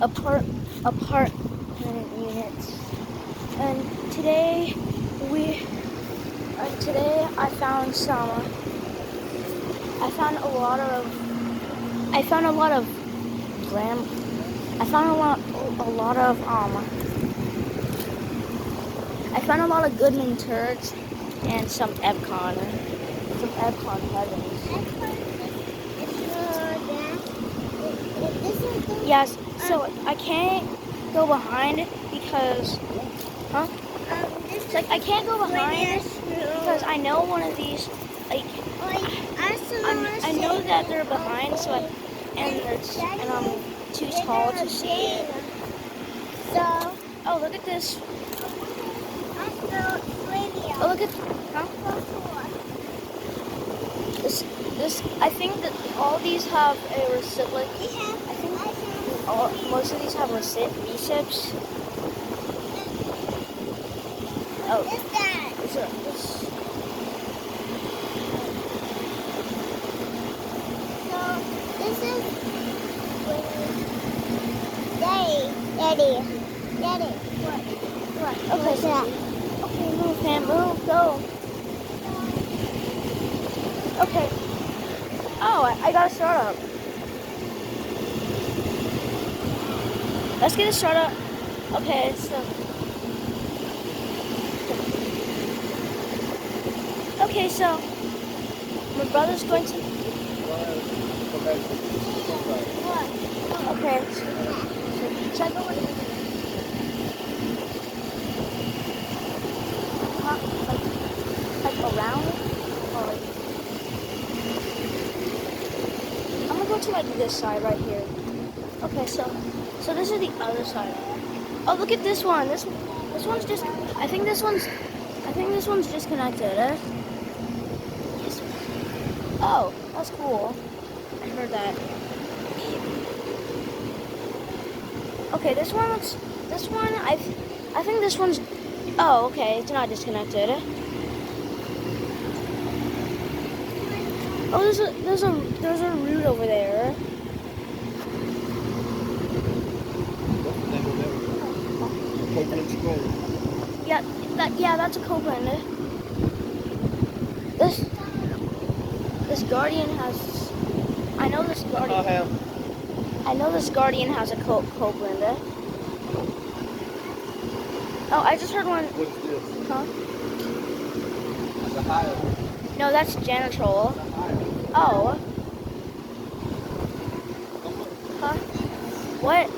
apartment units. And today I found a lot of glam. I found a lot of Goodman turds and some Epcon heavens. Yes, so I can't go behind because, It's like I can't go behind because I know one of these, like, I know that they're behind, so and I'm too tall to see it. Oh, look at this. Oh, look at, this. I think that all these have a receipt. Like, I think most of these have receipts. Oh, this. So this is Daddy. What? Okay, so okay, move, Pam, move, go. Okay. Oh, I got a startup. Let's get a startup. Okay, so. Okay, so my brother's going to. Okay. Should I go with? Like around, or like? I'm gonna go to like this side right here. Okay, so this is the other side. Oh, look at this one. This one's just. I think this one's disconnected. Oh, that's cool. I heard that. Okay, this one. I think this one's. Oh, okay. It's not disconnected. Oh, there's a route over there. Yeah, that's a Copeland. This Guardian has. I know this Guardian has a Copeland. Oh, I just heard one. What's this? Huh? That's a higher. No, that's Janitrol. Oh. Huh? What?